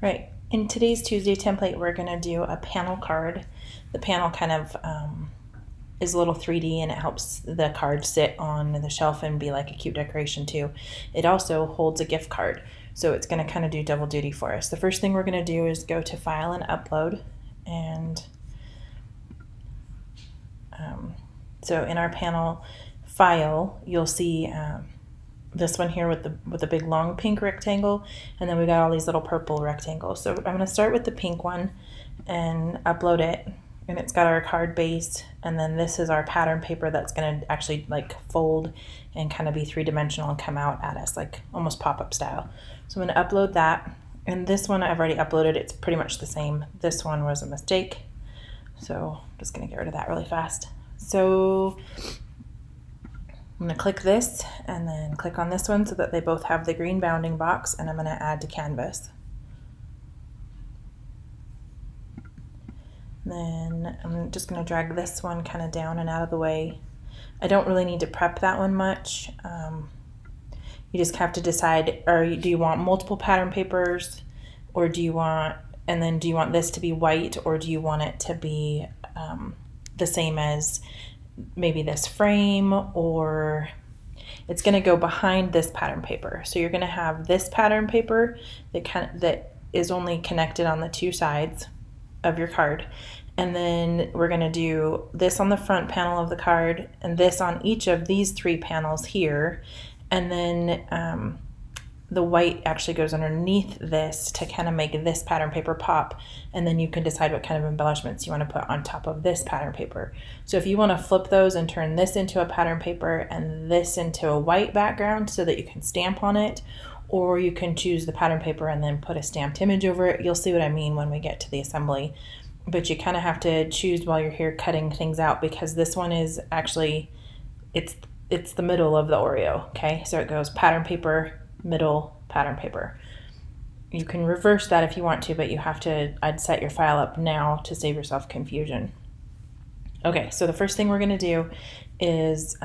Right. In today's Tuesday template, we're going to do a panel card. The panel kind of is a little 3D and it helps the card sit on the shelf and be like a cute decoration too. It also holds a gift card, so it's going to kind of do double duty for us. The first thing we're going to do is go to File and Upload, and so in our panel file, you'll see this one here with the big long pink rectangle, and then we got all these little purple rectangles. So I'm going to start with the pink one and upload it, and it's got our card base, and then this is our pattern paper that's going to actually like fold and kind of be three-dimensional and come out at us like almost pop-up style. So I'm going to upload that, and this one I've already uploaded. It's pretty much the same. This one was a mistake, so I'm just going to get rid of that really fast. So I'm going to click this and then click on this one so that they both have the green bounding box, and I'm going to add to canvas. Then I'm just going to drag this one kind of down and out of the way. I don't really need to prep that one much. You just have to decide, do you want multiple pattern papers, or do you want this to be white, or do you want it to be the same as maybe this frame, or it's going to go behind this pattern paper. So you're going to have this pattern paper that is only connected on the two sides of your card, and then we're going to do this on the front panel of the card and this on each of these three panels here, and then the white actually goes underneath this to kind of make this pattern paper pop, and then you can decide what kind of embellishments you want to put on top of this pattern paper. So if you want to flip those and turn this into a pattern paper and this into a white background so that you can stamp on it, or you can choose the pattern paper and then put a stamped image over it. You'll see what I mean when we get to the assembly, but you kind of have to choose while you're here cutting things out, because this one is actually, it's the middle of the Oreo. Okay, so it goes pattern paper, middle, pattern paper. You can reverse that if you want to, but you have to, I'd set your file up now to save yourself confusion. Okay, so the first thing we're going to do is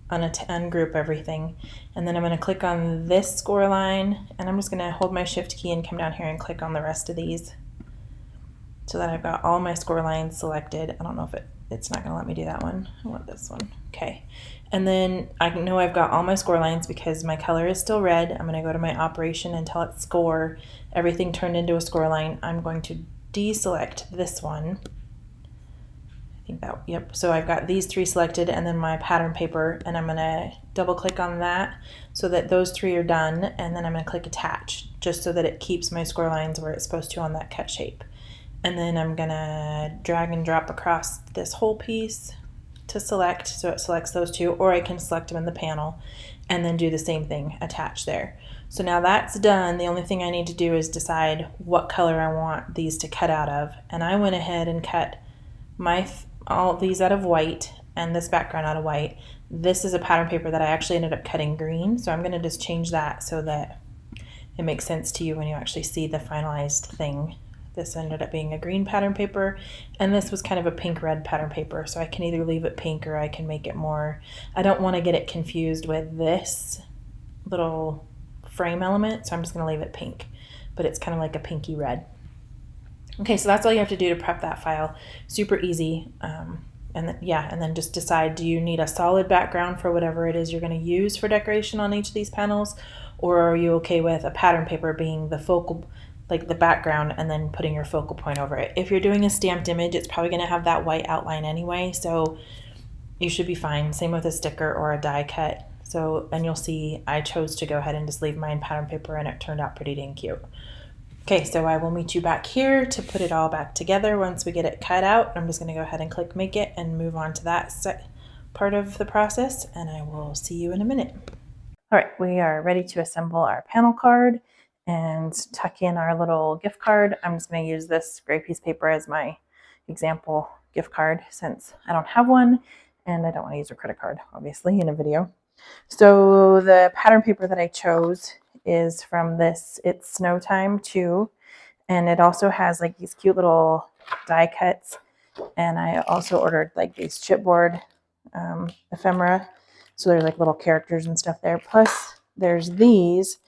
ungroup everything, and then I'm going to click on this score line, and I'm just going to hold my shift key and come down here and click on the rest of these so that I've got all my score lines selected. I don't know if it's not going to let me do that one. I want this one. Okay. And then I know I've got all my score lines because my color is still red. I'm going to go to my operation and tell it score. Everything turned into a score line. I'm going to deselect this one. I think that, yep. So I've got these three selected, and then my pattern paper, and I'm going to double click on that so that those three are done, and then I'm going to click attach just so that it keeps my score lines where it's supposed to on that cut shape. And then I'm going to drag and drop across this whole piece to select, so it selects those two, or I can select them in the panel and then do the same thing, attach there. So now that's done. The only thing I need to do is decide what color I want these to cut out of, and I went ahead and cut all these out of white and this background out of white. This is a pattern paper that I actually ended up cutting green, so I'm going to just change that so that it makes sense to you when you actually see the finalized thing. This ended up being a green pattern paper, and this was kind of a pink-red pattern paper, so I can either leave it pink or I can make it more, I don't want to get it confused with this little frame element, so I'm just going to leave it pink, but it's kind of like a pinky red. Okay, so that's all you have to do to prep that file. Super easy. And then just decide, do you need a solid background for whatever it is you're going to use for decoration on each of these panels, or are you okay with a pattern paper being the focal, like the background, and then putting your focal point over it? If you're doing a stamped image, it's probably going to have that white outline anyway, so you should be fine. Same with a sticker or a die cut. So, and you'll see I chose to go ahead and just leave mine pattern paper, and it turned out pretty dang cute. Okay, so I will meet you back here to put it all back together once we get it cut out. I'm just going to go ahead and click make it and move on to that part of the process, and I will see you in a minute. All right, we are ready to assemble our panel card and tuck in our little gift card. I'm just going to use this gray piece of paper as my example gift card since I don't have one, and I don't want to use a credit card, obviously, in a video. So the pattern paper that I chose is from this It's Snow Time 2, and it also has like these cute little die cuts, and I also ordered like these chipboard ephemera, so there's like little characters and stuff there, plus there's these,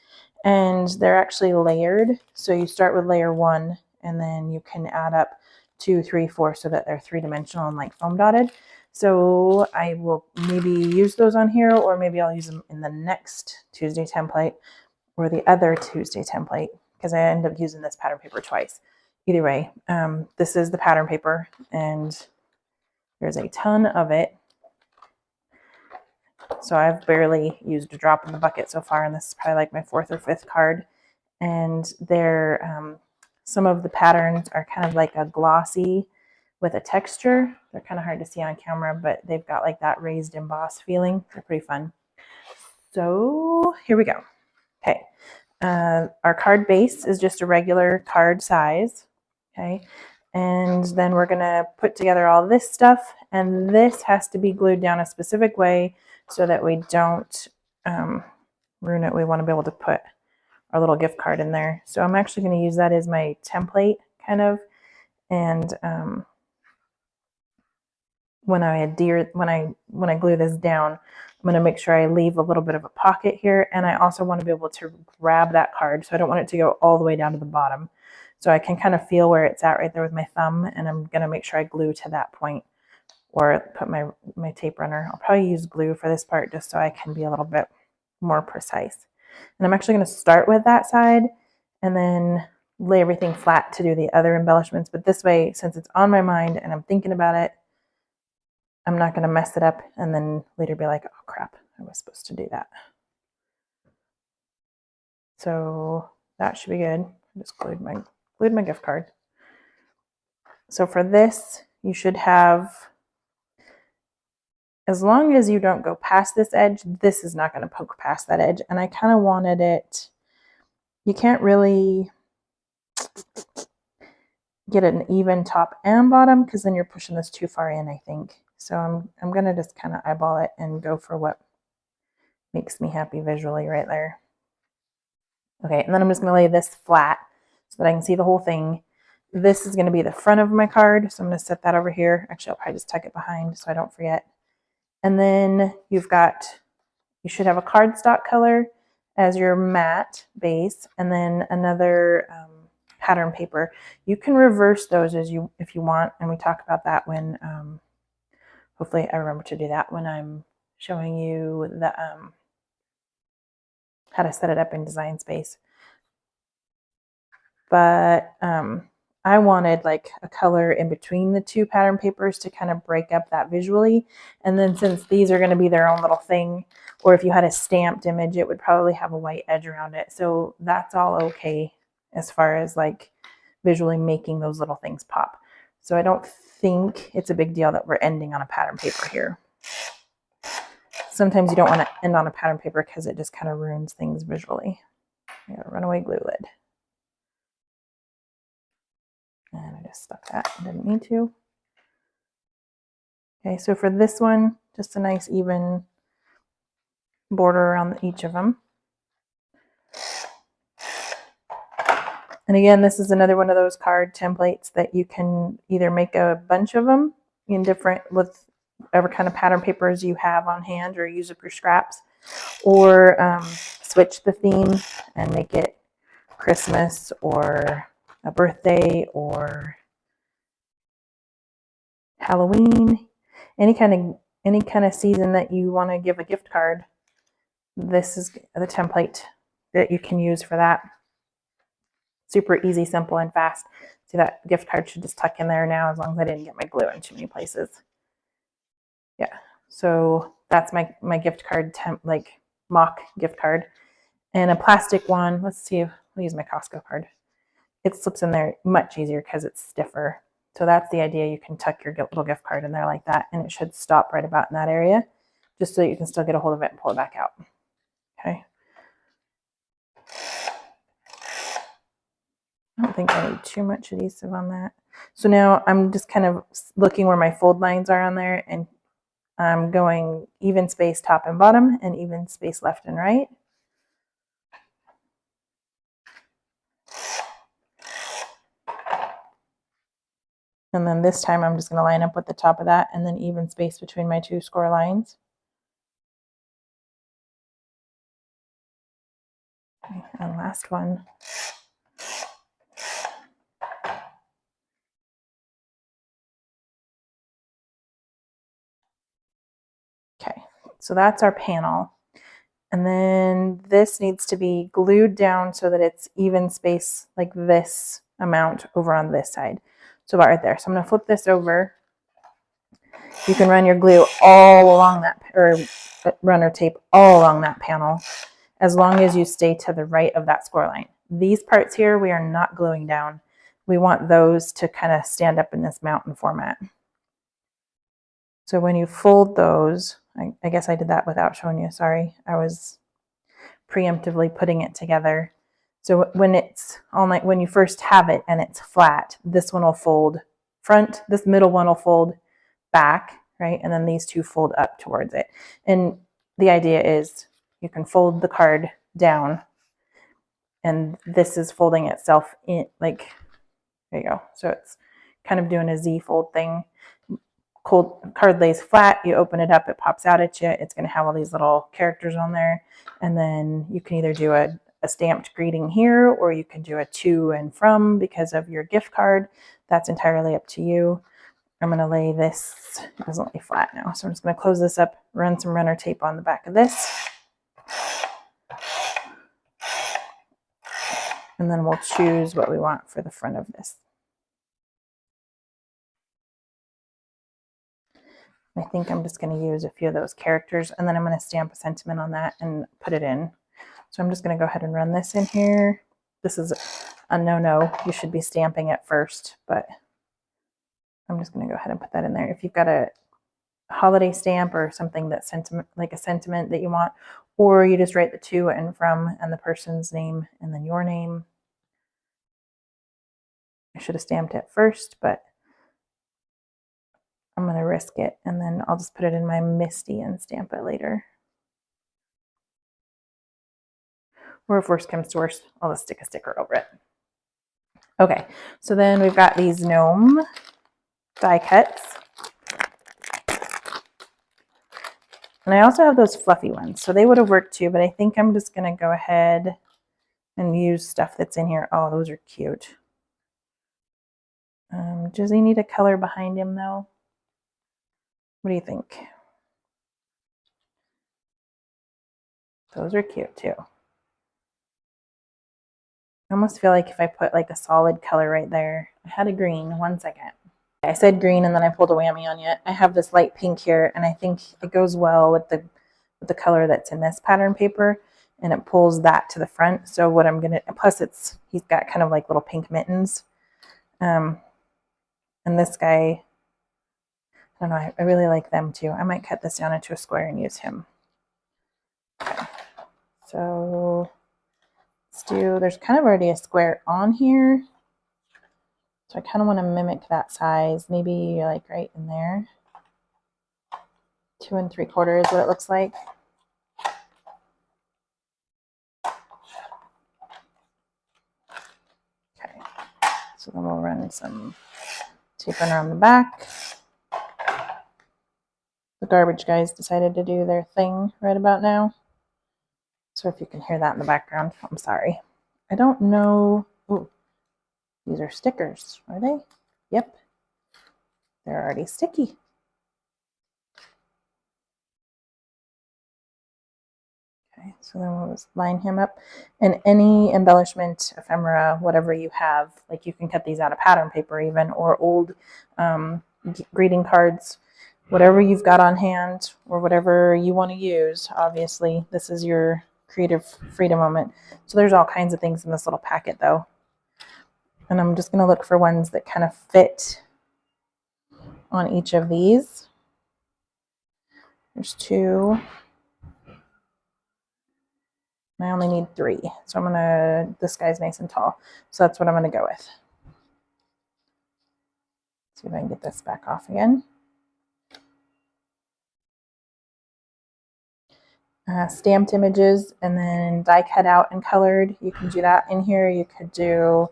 and they're actually layered. So you start with layer 1 and then you can add up 2, 3, 4 so that they're 3-dimensional and like foam dotted. So I will maybe use those on here, or maybe I'll use them in the next Tuesday template or the other Tuesday template, because I end up using this pattern paper twice. Either way, this is the pattern paper and there's a ton of it. So I've barely used a drop in the bucket so far, and this is probably like my 4th or 5th card. And they're some of the patterns are kind of like a glossy with a texture. They're kind of hard to see on camera, but they've got like that raised emboss feeling. They're pretty fun. So here we go. Okay, our card base is just a regular card size. Okay, and then we're gonna put together all this stuff, and this has to be glued down a specific way so that we don't ruin it. We want to be able to put our little gift card in there. So I'm actually going to use that as my template kind of. And when I glue this down, I'm going to make sure I leave a little bit of a pocket here. And I also want to be able to grab that card. So I don't want it to go all the way down to the bottom. So I can kind of feel where it's at right there with my thumb. And I'm going to make sure I glue to that point, or put my tape runner. I'll probably use glue for this part just so I can be a little bit more precise. And I'm actually going to start with that side and then lay everything flat to do the other embellishments. But this way, since it's on my mind and I'm thinking about it, I'm not going to mess it up and then later be like, oh crap, I was supposed to do that. So that should be good. I just glued my gift card. So for this, you should have, as long as you don't go past this edge, this is not going to poke past that edge. And I kind of wanted it, you can't really get an even top and bottom because then you're pushing this too far in, I think. So I'm going to just kind of eyeball it and go for what makes me happy visually right there. Okay, and then I'm just going to lay this flat so that I can see the whole thing. This is going to be the front of my card, so I'm going to set that over here. Actually, I'll probably just tuck it behind so I don't forget. And then you should have a cardstock color as your matte base, and then another pattern paper. You can reverse those if you want, and we talk about that when, hopefully I remember to do that when I'm showing you the how to set it up in Design Space. But I wanted like a color in between the two pattern papers to kind of break up that visually. And then since these are going to be their own little thing, or if you had a stamped image, it would probably have a white edge around it. So that's all okay as far as like visually making those little things pop. So I don't think it's a big deal that we're ending on a pattern paper here. Sometimes you don't want to end on a pattern paper because it just kind of ruins things visually. I got a runaway glue lid. And I just stuck that, I didn't mean to. Okay, so for this one, just a nice even border around each of them. And again, this is another one of those card templates that you can either make a bunch of them in different, with whatever kind of pattern papers you have on hand, or use up your scraps, or switch the theme and make it Christmas or a birthday or Halloween, any kind of season that you want to give a gift card. This is the template that you can use for that. Super easy, simple, and fast. See, that gift card should just tuck in there now, as long as I didn't get my glue in too many places. Yeah, so that's my gift card like mock gift card. And a plastic one, let's see if I'll use my Costco card. It slips in there much easier because it's stiffer. So that's the idea. You can tuck your little gift card in there like that, and it should stop right about in that area, just so you can still get a hold of it and pull it back out. Okay. I don't think I need too much adhesive on that. So now I'm just kind of looking where my fold lines are on there, and I'm going even space top and bottom and even space left and right. And then this time I'm just going to line up with the top of that, and then even space between my two score lines. Okay, and last one. Okay, so that's our panel. And then this needs to be glued down so that it's even space like this amount over on this side. So about right there. So I'm going to flip this over. You can run your glue all along that, or runner tape all along that panel, as long as you stay to the right of that score line. These parts here, we are not gluing down. We want those to kind of stand up in this mountain format. So when you fold those, I guess I did that without showing you, sorry. I was preemptively putting it together. So when it's all night, when you first have it and it's flat, this one will fold front, this middle one will fold back, right? And then these two fold up towards it. And the idea is you can fold the card down and this is folding itself in, like, there you go. So it's kind of doing a Z fold thing. Card lays flat, you open it up, it pops out at you. It's going to have all these little characters on there. And then you can either do a stamped greeting here, or you can do a to and from because of your gift card. That's entirely up to you. I'm going to lay this, it doesn't lay flat now. So I'm just going to close this up, run some runner tape on the back of this. And then we'll choose what we want for the front of this. I think I'm just going to use a few of those characters, and then I'm going to stamp a sentiment on that and put it in. So I'm just going to go ahead and run this in here. This is a no-no. You should be stamping it first, but I'm just going to go ahead and put that in there. If you've got a holiday stamp or something that's sentiment, like a sentiment that you want, or you just write the to and from and the person's name and then your name. I should have stamped it first, but I'm going to risk it, and then I'll just put it in my MISTI and stamp it later. Or if worst comes to worst, I'll just stick a sticker over it. Okay, so then we've got these gnome die cuts. And I also have those fluffy ones, so they would have worked too, but I think I'm just going to go ahead and use stuff that's in here. Oh, those are cute. Does he need a color behind him though? What do you think? Those are cute too. I almost feel like if I put like a solid color right there. I had a green, 1 second. I said green and then I pulled a whammy on you. I have this light pink here, and I think it goes well with the color that's in this pattern paper, and it pulls that to the front. So what I'm gonna, plus he's got kind of like little pink mittens. And this guy, I don't know, I really like them too. I might cut this down into a square and use him. Okay. So let's do, there's kind of already a square on here. So I kind of want to mimic that size, maybe like right in there. 2 3/4 is what it looks like. Okay, so then we'll run some tape around the back. The garbage guys decided to do their thing right about now. So if you can hear that in the background, I'm sorry. I don't know. Ooh, these are stickers, are they? Yep, they're already sticky. Okay, so then we'll just line him up. And any embellishment, ephemera, whatever you have, like you can cut these out of pattern paper even, or old greeting cards, whatever you've got on hand or whatever you want to use. Obviously, this is your creative freedom moment. So there's all kinds of things in this little packet though. And I'm just going to look for ones that kind of fit on each of these. There's 2. I only need 3. So I'm going to, this guy's nice and tall. So that's what I'm going to go with. See if I can get this back off again. Stamped images and then die cut out and colored. You can do that in here. You could do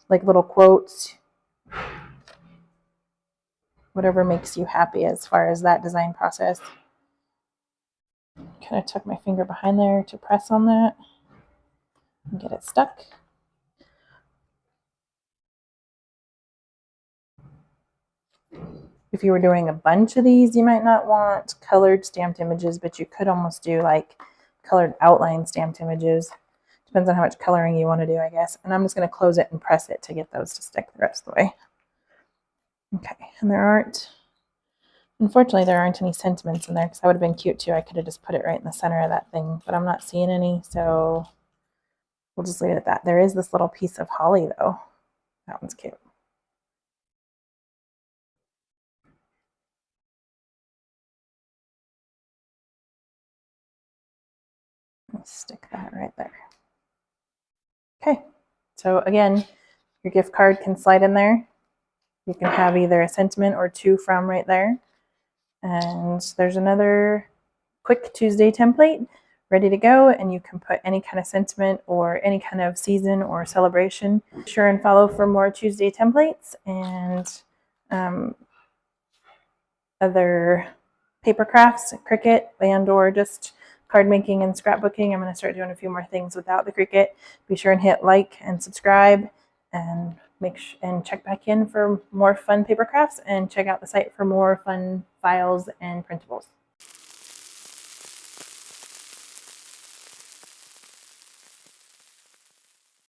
like little quotes. Whatever makes you happy as far as that design process. Kind of tuck my finger behind there to press on that. and get it stuck. If you were doing a bunch of these, you might not want colored stamped images, but you could almost do like colored outline stamped images. Depends on how much coloring you want to do, I guess. And I'm just going to close it and press it to get those to stick the rest of the way. Okay, and unfortunately, there aren't any sentiments in there because that would have been cute too. I could have just put it right in the center of that thing, but I'm not seeing any, so we'll just leave it at that. There is this little piece of holly though. That one's cute. Let's stick that right there. Okay, so again, your gift card can slide in there. You can have either a sentiment or two from right there. And there's another quick Tuesday template ready to go, and you can put any kind of sentiment or any kind of season or celebration. Be sure and follow for more Tuesday templates and other paper crafts, Cricut, and or just card making and scrapbooking. I'm going to start doing a few more things without the Cricut. Be sure and hit like and subscribe, and check back in for more fun paper crafts, and check out the site for more fun files and printables.